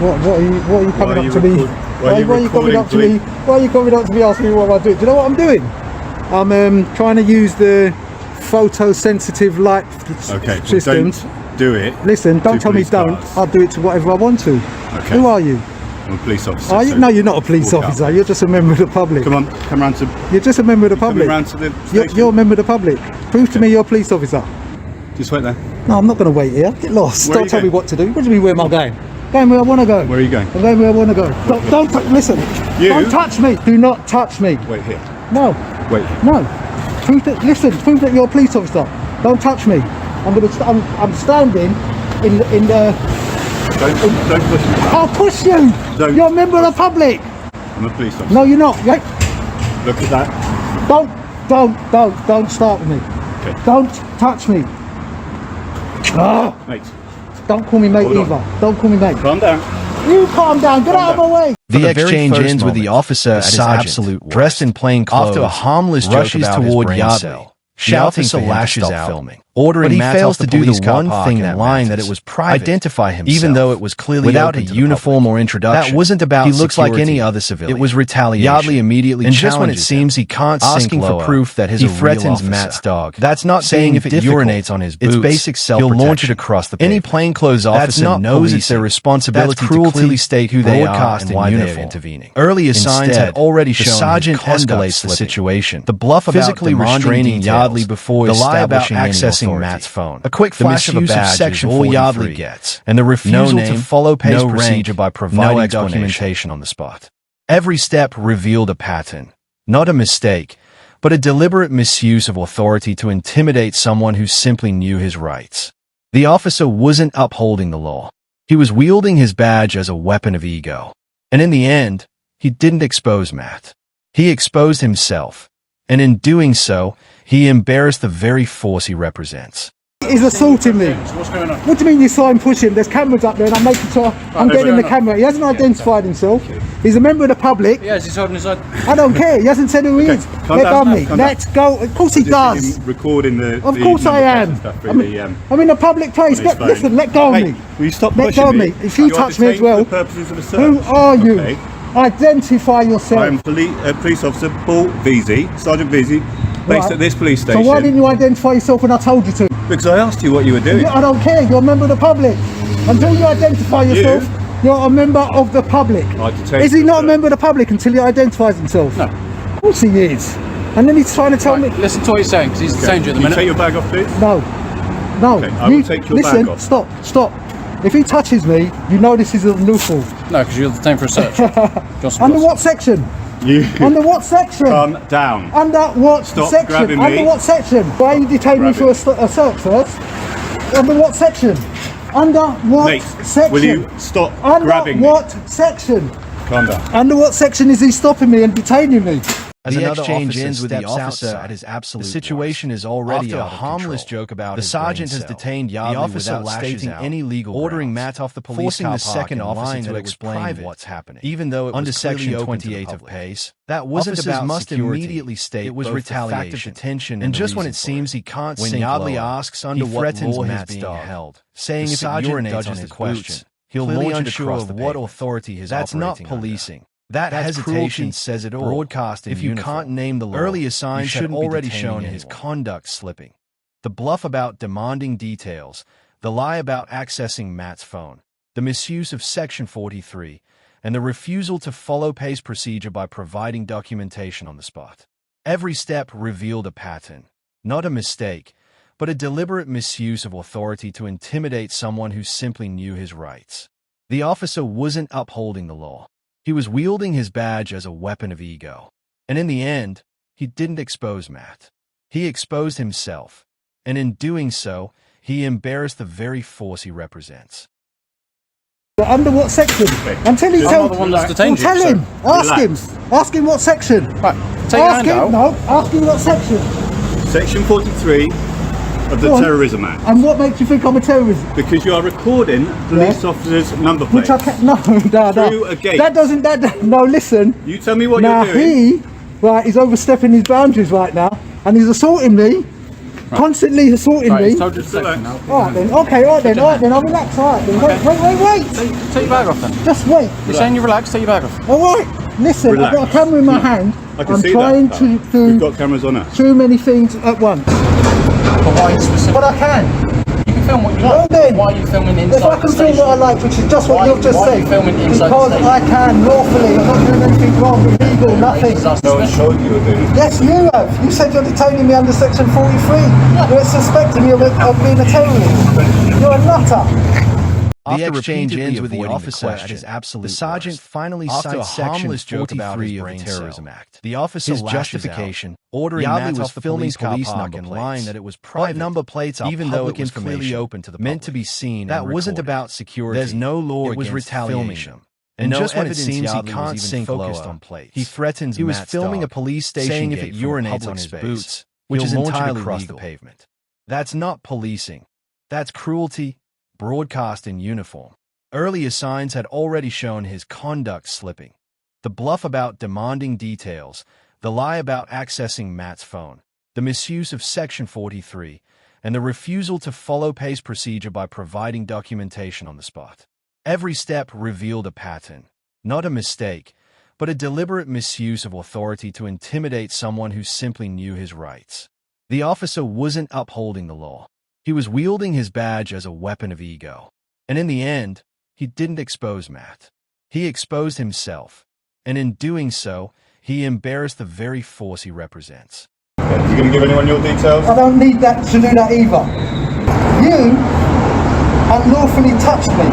What are you coming up to me? Why are you coming up to me? Why are you coming up to me asking me what am I doing? Do you know what I'm doing? I'm trying to use the photosensitive light systems. Don't do it. Listen, don't tell me don't. I'll do it to whatever I want to. Okay. Who are you? I'm a police officer. Are you? No, you're not a police officer. You're just a member of the public. Come on, come round to... You're just a member of the public. Come round to the station. You're a member of the public. Prove to me you're a police officer. Just wait there. No, I'm not going to wait here. Get lost. Don't tell me what to do. What do you mean, where am I going? Going where I want to go. Where are you going? I'm going where I want to go. Don't listen. Don't touch me. Do not touch me. Wait here. No. Wait. No. Prove that you're a police officer. Don't touch me. I'm standing in the... Don't push me. I'll push you. You're a member of the public. I'm a police officer. No, you're not. Look at that. Don't start with me. Okay. Don't touch me. Mate. Don't call me mate either. Don't call me mate. Calm down. You calm down. Get out of my way. The exchange ends with the officer at his absolute dressed in plain clothes, after a harmless rushes toward Yardley, shouting for lashes out, filming, ordering, but he fails to do the one thing in line that it was private, identify himself, even though it was clearly without a uniform or introduction. That wasn't about he looks like any other civilian. It was retaliation. Yardley immediately, and just when it seems he can't asking for proof that he threatens Matt's dog. That's not saying if it urinates on his boots, it's basic self-protection. He'll launch it across the paper. Any plainclothes officer knows it's their responsibility to clearly state who they are and why they're intervening. Earlier signs had already shown the sergeant escalates the situation. The bluff about physically restraining Yardley before establishing accessing Matt's phone. A quick flash of a badge section all Yardley gets, and the refusal to follow Pay's procedure by providing documentation on the spot. Every step revealed a pattern, not a mistake, but a deliberate misuse of authority to intimidate someone who simply knew his rights. The officer wasn't upholding the law. He was wielding his badge as a weapon of ego. And in the end, he didn't expose Matt. He exposed himself, and in doing so, he embarrassed the very force he represents. He's assaulting me. What's going on? What do you mean you saw him push him? There's cameras up there and I'm making sure I'm getting the camera. He hasn't identified himself. He's a member of the public. Yes, he's holding his head. I don't care. He hasn't said who he is. Let go of me. Let's go. Of course he does. Recording the... Of course I am. I'm in a public place. Listen, let go of me. Will you stop pushing me? Let go of me. If you touch me as well. Who are you? Identify yourself. I am police officer Paul Veazey, Sergeant Veazey, based at this police station. So why didn't you identify yourself when I told you to? Because I asked you what you were doing. I don't care. You're a member of the public. Until you identify yourself, you're a member of the public. Is he not a member of the public until he identifies himself? No. Of course he is. And then he's trying to tell me... Listen to what he's saying, because he's saying to you at the minute. Can you take your bag off, please? No. No. Okay, I will take your bag off. Listen, stop. If he touches me, you know this is a lawful. No, because you're detained for a search. Under what section? Under what section? Calm down. Under what section? Grabbing me. Under what section? Why are you detaining me for a search first? Under what section? Under what section? Will you stop grabbing me? Under what section? Calm down. Under what section is he stopping me and detaining me? As the exchange ends with the officer at his absolute the situation is already a harmless joke about the sergeant has detained Yardley without stating any legal ordering Matt off the police forcing the second officer to explain what's happening. Even though it was under section 28 of PACE, that wasn't about must immediately state it was retaliation, detention, and just when it seems he can't when Yardley asks under what law Matt's being held, saying if sergeant dodges the question, he'll launch it across what authority his that's not policing. That hesitation says it all. Broadcast if you can't name the law, earlier signs had already shown his conduct slipping. The bluff about demanding details, the lie about accessing Matt's phone, the misuse of Section 43, and the refusal to follow PACE procedure by providing documentation on the spot. Every step revealed a pattern, not a mistake, but a deliberate misuse of authority to intimidate someone who simply knew his rights. The officer wasn't upholding the law. He was wielding his badge as a weapon of ego. And in the end, he didn't expose Matt. He exposed himself. And in doing so, he embarrassed the very force he represents. Under what section? Until he tells the one that's detained you, tell him. Ask him what section. Right. Take your hand out. No, ask him what section. Section 43 of the Terrorism Act. And what makes you think I'm a terrorist? Because you are recording police officers' number plates. Which I can't, no. Through a gate. That doesn't, no, listen. You tell me what you're doing. He's overstepping his boundaries right now, and he's assaulting me. constantly assaulting Right, me. he's told you the section now. Alright then, okay, alright then, I'll relax, alright then. Wait. Take your bag off then. Just wait. You're saying you're relaxed, take your bag off. Alright, listen, Relax. I've got a camera in my hand. I can I'm see trying that. to We've do got cameras on us. too many things at once. But why you specific? But I can. You can film what you Well like. then, Why are you filming inside if I can the film station? what I like, which is just what Why- you've just why are said, you filming inside the because station? I can lawfully, I'm not doing anything wrong, illegal, nothing. No one showed you were doing it. Yes, you have. You said you're detaining me under section 43. You're suspecting me of being a terrorist. You're a nutter. The exchange ends with the officer at his absolute The sergeant finally cites section 43 of the Terrorism Act. The officer's justification, ordering Matt off the police police number and lying that it was private number plates, even though it was clearly open to the public, meant to be seen. That wasn't about security. There's no law. It was retaliation. And no just when it seems he can't sink focused on plates, he threatens. He was filming a police station, saying if it urinates on his boots, which is entirely across the pavement. That's not policing. That's cruelty. Broadcast in uniform. Earlier signs had already shown his conduct slipping. The bluff about demanding details, the lie about accessing Matt's phone, the misuse of Section 43, and the refusal to follow PACE procedure by providing documentation on the spot. Every step revealed a pattern, not a mistake, but a deliberate misuse of authority to intimidate someone who simply knew his rights. The officer wasn't upholding the law. He was wielding his badge as a weapon of ego. And in the end, he didn't expose Matt. He exposed himself. And in doing so, he embarrassed the very force he represents. Okay. You going to give anyone your details? I don't need that to do that either. You unlawfully touched me,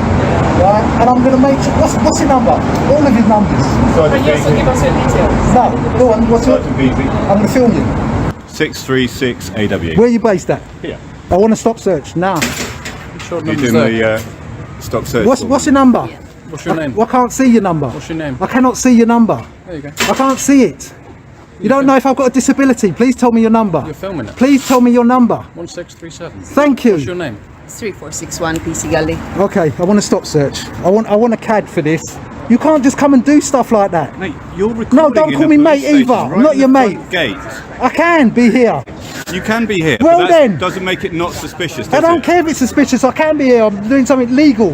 right? And I'm going to make sure. What's your number? All of your numbers. Sergeant Yes, so give us your details. No, go on. What's your? Sergeant Beasley. I'm going to film you. 636 AW. Where are you based at? Here. I want to stop search now. Sure, You're number's doing there. the stop search. What's your number? What's your name? I can't see your number. What's your name? I cannot see your number. There you go. I can't see it. You don't know if I've got a disability. Please tell me your number. You're filming it. Please tell me your number. 1637. Thank you. What's your name? 3461 PC Gully. Okay, I want to stop search. I want a CAD for this. You can't just come and do stuff like that. Mate, you're recording. No, don't in call a me police mate station either. right I'm not in your the mate. front Gate. I can be here. You can be here. Well but that then. doesn't make it not suspicious. I Does don't it? care if it's suspicious. I can be here. I'm doing something legal.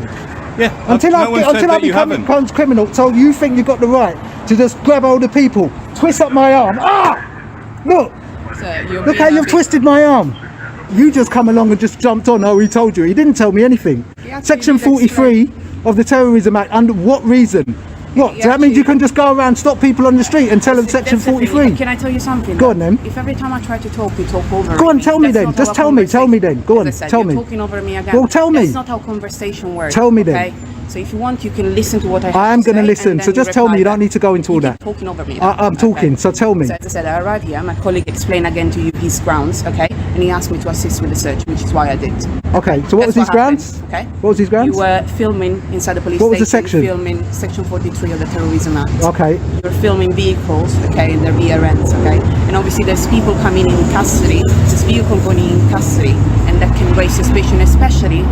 Yeah. Until no one said I that you become haven't. a criminal, so you think you've got the right to just grab hold of people, twist up my arm. Ah! Look! Look how you've twisted my arm. You just come along and just jumped on. Oh, he told you. He didn't tell me anything. Section 43 of the Terrorism Act. Under what reason? What? So that means you can just go around, stop people on the street and tell them Section 43? Can I tell you something? Go on then. If every time I try to talk, you talk over Go on, me, tell me that's then. not Just how tell me. Tell me conversation- then. Go on. As I said, Tell you're me. talking over me again. Well, tell me. That's not how conversation works. Tell me then. Okay? So if you want, you can listen to what I have I am to going to say, listen. and So then just tell me. reply You don't back. need to go into all You that. keep talking over me. I'm talking. So tell me. So as I said, I arrived here. My colleague explained again to you his grounds, okay? And he asked me to assist with the search, which is why I did. Okay. So what was That's his grounds? happened, okay? What was his grounds? You were filming inside the police What was the station. section? Filming Section 43 of the Terrorism Act. Okay. You were filming vehicles, okay, in their rear ends, okay? And obviously there's people coming in custody, this vehicle going in custody, and that can raise suspicion, especially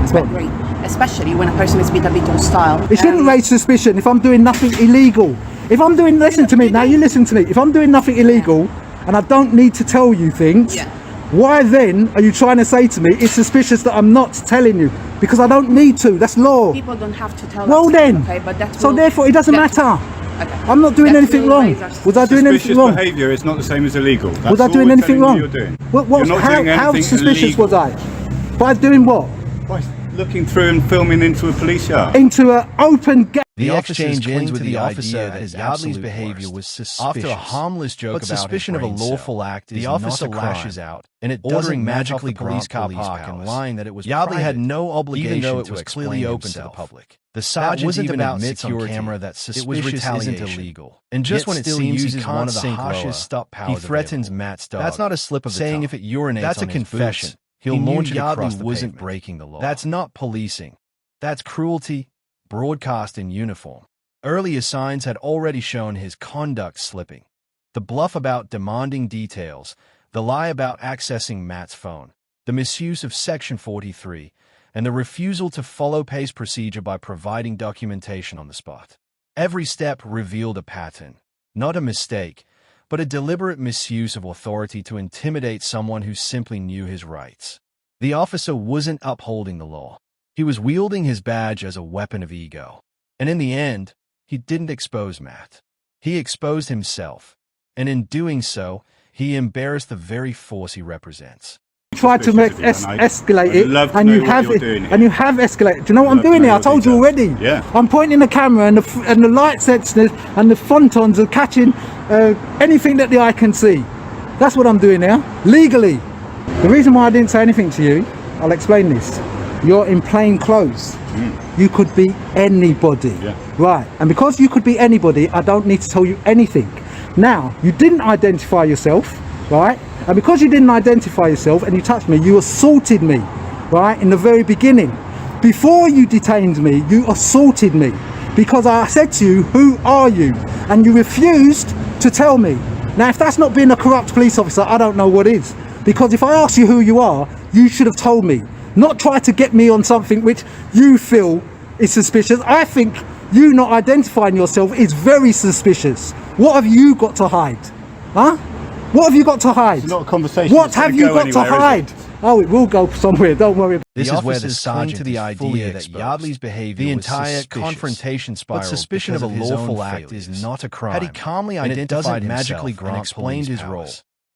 when a person is a bit hostile. It shouldn't raise suspicion if I'm doing nothing illegal. If I'm doing, listen to me, now you listen to me. If I'm doing nothing illegal and I don't need to tell you things, Yeah. why then are you trying to say to me it's suspicious that I'm not telling you? Because I don't need to, that's law. People don't have to tell Well us, then, okay, but that so will- therefore it doesn't that- matter. Okay. I'm not doing That anything will wrong. raise our Was I doing anything Suspicious wrong? behaviour is not the same as illegal. That's Was I all doing we're anything telling you wrong? You're doing. What, You're not doing how anything suspicious illegal. was I? By doing what? By looking through and filming into a police yard. Into an open gate. The exchange ends with the officer that his Yardley's behavior was suspicious. After a harmless joke about suspicion of a lawful act, the officer lashes out, and it ordering magically police car park and lying that it was Yardley had no obligation, even though it was clearly open to the public. The sergeant wasn't even admits on camera that suspicious isn't illegal. And just when it seems he can't one of the harshest stop powers, he threatens Matt's dog. That's not a slip of the saying tongue. If it urinates that's on a confession. He'll launch it across the wasn't pavement. Breaking the law. That's not policing. That's cruelty, broadcast in uniform. Earlier signs had already shown his conduct slipping. The bluff about demanding details, the lie about accessing Matt's phone, the misuse of Section 43, and the refusal to follow PACE procedure by providing documentation on the spot. Every step revealed a pattern, not a mistake, but a deliberate misuse of authority to intimidate someone who simply knew his rights. The officer wasn't upholding the law. He was wielding his badge as a weapon of ego. And in the end, he didn't expose Matt. He exposed himself. And in doing so, he embarrassed the very force he represents. Tried to escalate it, and you have escalated. Do you know what I'm doing here? I told you already. Yeah. I'm pointing the camera, and the light sensors and the frontons are catching anything that the eye can see. That's what I'm doing here, legally. The reason why I didn't say anything to you, I'll explain this. You're in plain clothes. You could be anybody, right? And because you could be anybody, I don't need to tell you anything. Now, you didn't identify yourself, right? And because you didn't identify yourself and you touched me, you assaulted me, right? In the very beginning. Before you detained me, you assaulted me because I said to you, who are you? And you refused to tell me. Now, if that's not being a corrupt police officer, I don't know what is. Because if I ask you who you are, you should have told me. Not try to get me on something which you feel is suspicious. I think you not identifying yourself is very suspicious. What have you got to hide? Huh? What have you got to hide? It's not a conversation. What have you got to hide? Oh, it will go somewhere. Don't worry. This is where the sergeant to the idea that Yardley's behavior, the entire confrontation spiral, but suspicion of a lawful act is not a crime. Had he calmly identified magically and explained his role,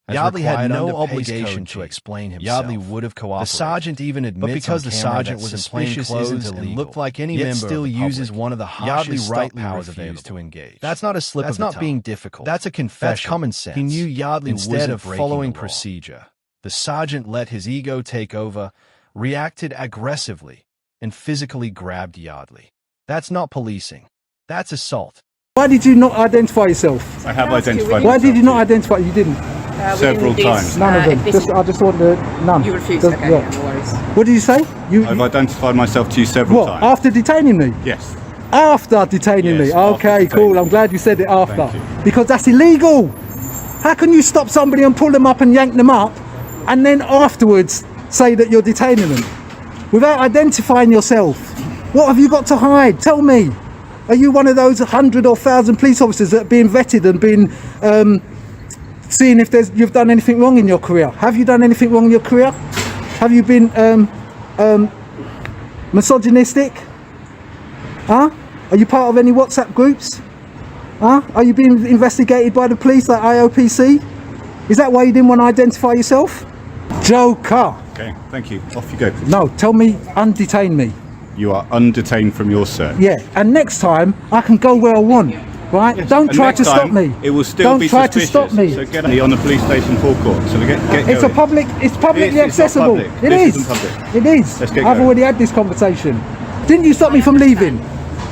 Yardley had no obligation to explain himself. Yardley would have cooperated. The sergeant even admits, but because the sergeant was in plain clothes and looked like any member, still uses one of the harshest stop powers available to engage. That's not a slip of the tongue. That's not being difficult. That's a confession. That's common sense. He knew Yardley instead of following procedure. The sergeant let his ego take over, reacted aggressively, and physically grabbed Yardley. That's not policing. That's assault. Why did you not identify yourself? I have identified. Why did you not identify? You didn't. Several times. None of them. I just want the none. You refused. Okay, no worries. What did you say? I've identified myself to you several times. After detaining me? Yes. After detaining me. Okay, cool. I'm glad you said it after. Because that's illegal. How can you stop somebody and pull them up and yank them up, and then afterwards say that you're detaining them without identifying yourself? What have you got to hide? Tell me. Are you one of those 100 or 1,000 police officers that are being vetted and been seeing if you've done anything wrong in your career? Have you done anything wrong in your career? Have you been misogynistic? Huh? Are you part of any WhatsApp groups? Huh? Are you being investigated by the police like IOPC? Is that why you didn't want to identify yourself? Joker. Okay, thank you. Off you go. No, tell me, undetain me. You are undetained from your search. Yeah, and next time I can go where I want. Right? Yes. Don't And try next to stop time, me. It will still be try suspicious. to stop me. So get on the police station forecourt. So get It's going. a public. It's publicly It's not accessible. public. It This is. isn't public. It is. Let's get I've going. already had this conversation. Didn't you stop me from leaving?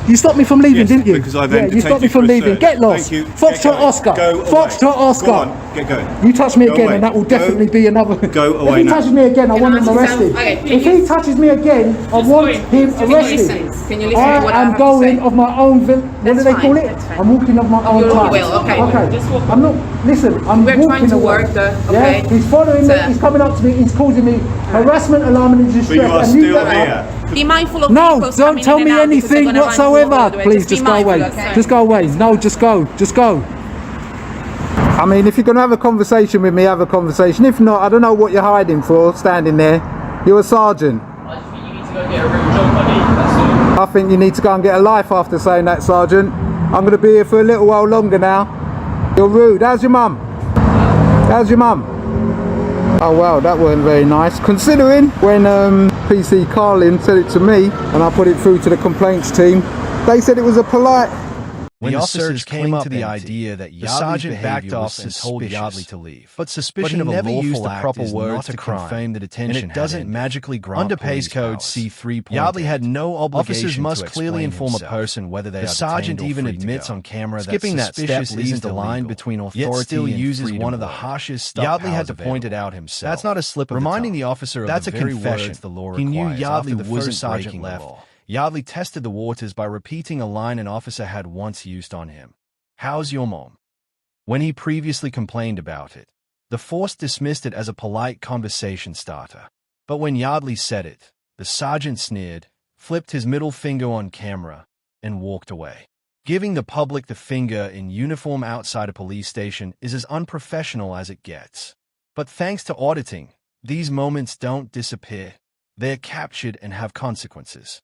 You stopped me from leaving, Yes, didn't you? because I've yeah, you stopped me entertained from you for a leaving. search. Get lost. Thank you. Foxtrot Get going. Oscar. Go away. Foxtrot Oscar. Go on. Get going. You touch me Go again, away. and that will Go. definitely be another. Go away If he now. touches me again, I want him arrested. If he touches me again, I want him arrested. Can you listen to what I am have going to say? of my own. What do they call it? That's fine. I'm walking of my own Your time. will, okay. I'm not. Listen. I'm We're walking trying to away. work the. Yeah, Okay. he's following me. He's coming up to me. He's causing me harassment, alarm, and distress. But you are and still got up. here. Be mindful of No, people don't coming tell in me and out because they're anything gonna run you over whatsoever. the way. Please, just be go away. mindful, okay? Just go away. No, just go. Just go. I mean, if you're going to have a conversation with me, have a conversation. If not, I don't know what you're hiding for, standing there. You're a sergeant. I just think you need to go get a real job, buddy. That's all. I think you need to go and get a life after saying that, sergeant. I'm going to be here for a little while longer now. You're rude. How's your mum? How's your mum? Oh wow, that weren't very nice. Considering when PC Carlin said it to me and I put it through to the complaints team, they said it was a polite. When the officers came up to the idea that the sergeant backed off and told Yardley to leave, but suspicion of a never used the proper words to confirm the detention, and it doesn't magically grant under Pays Code C3. Yardley had no obligation. Officers must clearly inform a person whether they are detained or free to go. The sergeant even admits on camera that skipping that step leaves the line between authority still and uses one of the harshest stuff. Yardley had to point it out himself. That's not a slip of reminding the officer of that's the very words the law requires. He knew Yardley wasn't breaking the law. Yardley tested the waters by repeating a line an officer had once used on him. "How's your mom?" When he previously complained about it, the force dismissed it as a polite conversation starter. But when Yardley said it, the sergeant sneered, flipped his middle finger on camera, and walked away. Giving the public the finger in uniform outside a police station is as unprofessional as it gets. But thanks to auditing, these moments don't disappear. They're captured and have consequences.